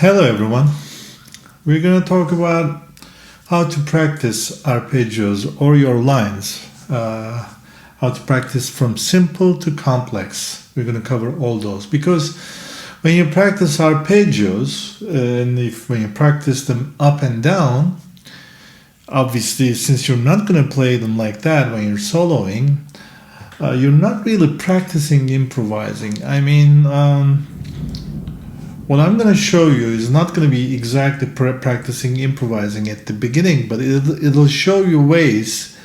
Hello everyone, we're going to talk about how to practice arpeggios or your lines, how to practice from simple to complex. We're going to cover all those because when you practice arpeggios and when you practice them up and down, obviously since you're not going to play them like that when you're soloing, you're not really practicing improvising. What I'm going to show you is not going to be exactly practicing improvising at the beginning, but it'll show you ways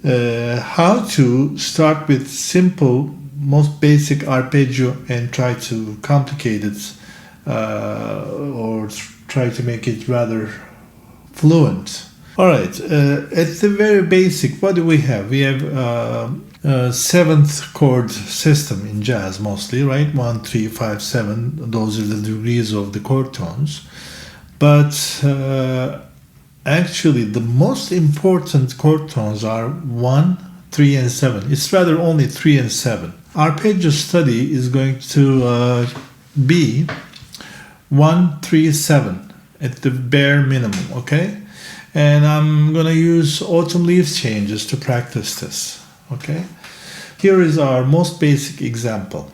how to start with simple, most basic arpeggio and try to complicate it or try to make it rather fluent. Alright, at the very basic, what do we have? We have seventh chord system in jazz mostly, right? 1, 3, 5, 7. Those are the degrees of the chord tones. But actually, the most important chord tones are 1, 3, and 7. It's rather only 3 and 7. Arpeggio study is going to be 1, 3, 7 at the bare minimum, okay? And I'm going to use autumn leaves changes to practice this. Okay, here is our most basic example.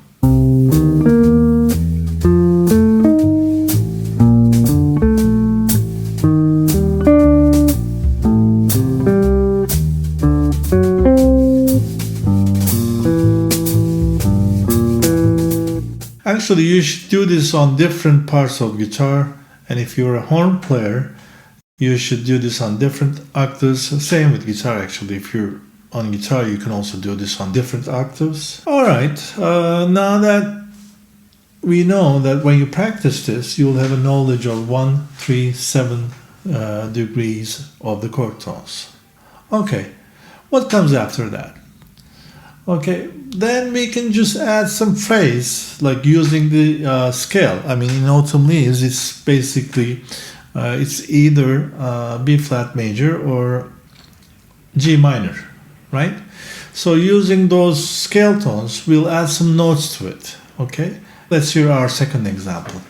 Actually, you should do this on different parts of guitar, and if you're a horn player, you should do this on different octaves. Same with guitar, actually. If you're on guitar, you can also do this on different octaves. Alright, now that we know that when you practice this, you'll have a knowledge of 1, 3, 7 degrees of the chord tones. Okay, what comes after that? Okay, then we can just add some phrase, like using the scale. In autumn leaves, it's basically it's either B flat major or G minor, right? So using those scale tones, we'll add some notes to it, okay? Let's hear our second example.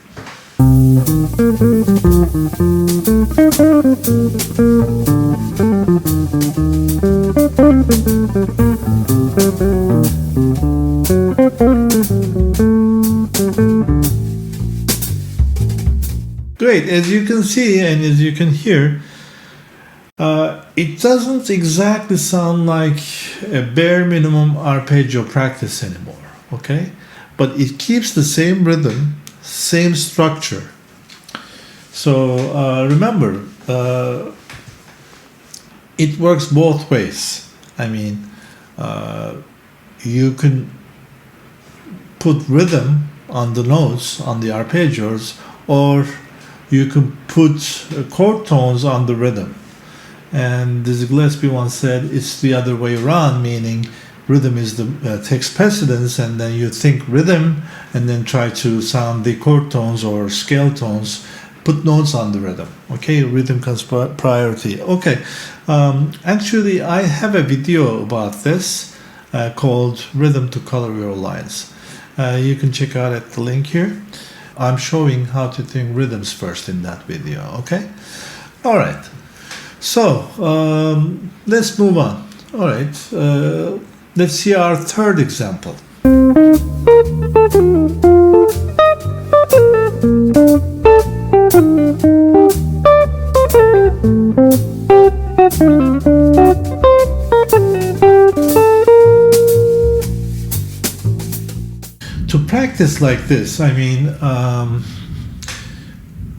Great, as you can see and as you can hear, it doesn't exactly sound like a bare minimum arpeggio practice anymore, okay? But it keeps the same rhythm, same structure. So remember, it works both ways. You can put rhythm on the notes, on the arpeggios, or you can put chord tones on the rhythm. And Dizzy Gillespie once said it's the other way around, meaning rhythm is takes precedence, and then you think rhythm and then try to sound the chord tones or scale tones, put notes on the rhythm. Okay, rhythm comes priority. Okay, actually I have a video about this called Rhythm to Color Your Lines. You can check out at the link here. I'm showing how to think rhythms first in that video, okay? All right, so let's move on. All right, let's see our third example. To practice like this,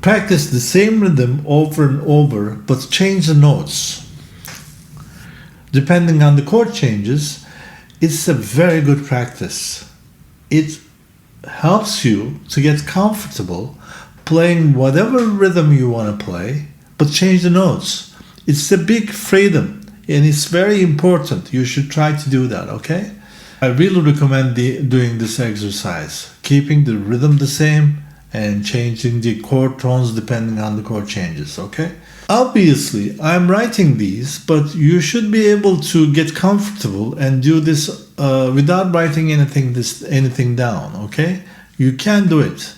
practice the same rhythm over and over, but change the notes. Depending on the chord changes, it's a very good practice. It helps you to get comfortable playing whatever rhythm you want to play, but change the notes. It's a big freedom, and it's very important. You should try to do that, okay? I really recommend doing this exercise, keeping the rhythm the same and changing the chord tones depending on the chord changes, okay? Obviously, I'm writing these, but you should be able to get comfortable and do this without writing anything down, okay? You can do it.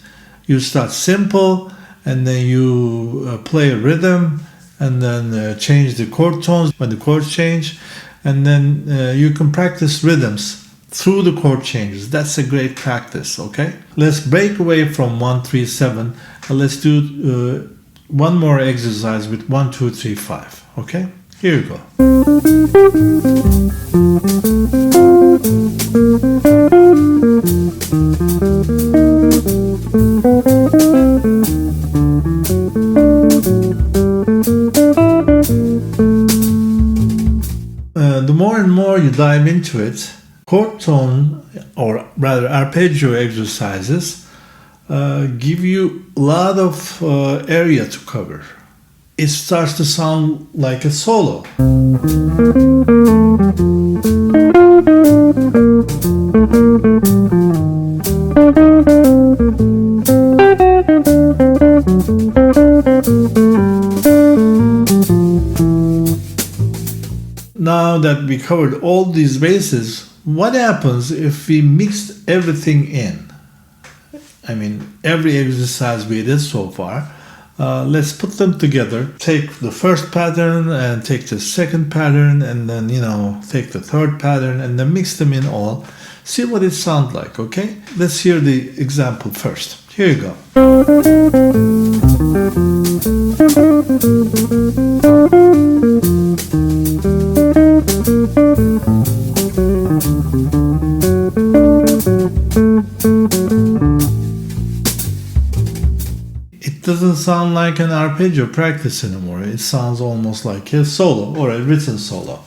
You start simple and then you play a rhythm, and then change the chord tones when the chords change, and then you can practice rhythms through the chord changes. That's a great practice, okay? Let's break away from 1, 3, 7, and let's do one more exercise with 1, 2, 3, 5, okay? Here you go. The more and more you dive into it, chord tone, or rather arpeggio exercises, give you a lot of area to cover. It starts to sound like a solo. Now that we covered all these bases, what happens if we mixed everything in? I mean, every exercise we did so far, let's put them together. Take the first pattern and take the second pattern, and then, take the third pattern and then mix them in all. See what it sounds like, okay? Let's hear the example first. Here you go. It doesn't sound like an arpeggio practice anymore. It sounds almost like a solo or a written solo.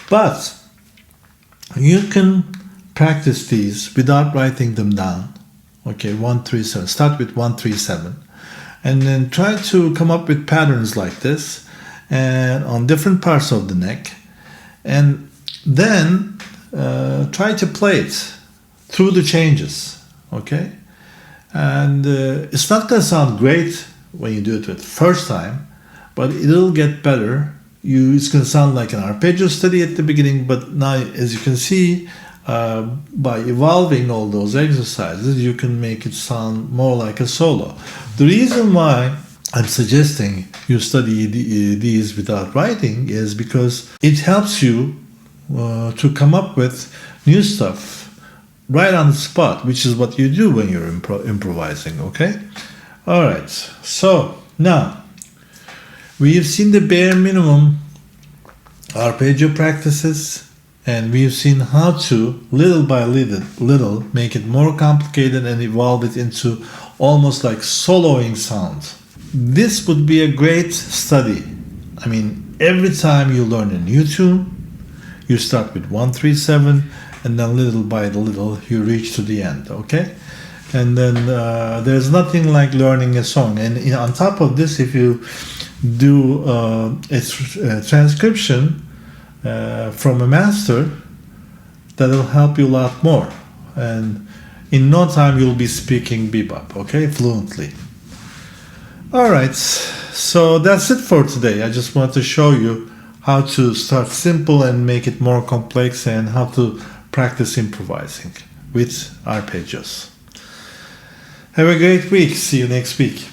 But you can practice these without writing them down. Okay, 1, 3, 7. Start with 1, 3, 7. And then try to come up with patterns like this and on different parts of the neck. And then try to play it through the changes. Okay? And it's not going to sound great when you do it the first time, but it'll get better. It's going to sound like an arpeggio study at the beginning, but now, as you can see, by evolving all those exercises, you can make it sound more like a solo. The reason why I'm suggesting you study these without writing is because it helps you to come up with new stuff right on the spot, which is what you do when you're improvising, okay? All right, so now we've seen the bare minimum arpeggio practices, and we've seen how to, little by little, make it more complicated and evolve it into almost like soloing sound. This would be a great study. I mean, every time you learn a new tune, you start with 1, 3, 7, and then little by little you reach to the end, okay? And then there's nothing like learning a song. And on top of this, if you do a transcription from a master, that'll help you a lot more. And in no time you'll be speaking bebop, okay, fluently. All right, so that's it for today. I just want to show you how to start simple and make it more complex, and how to practice improvising with arpeggios. Have a great week. See you next week.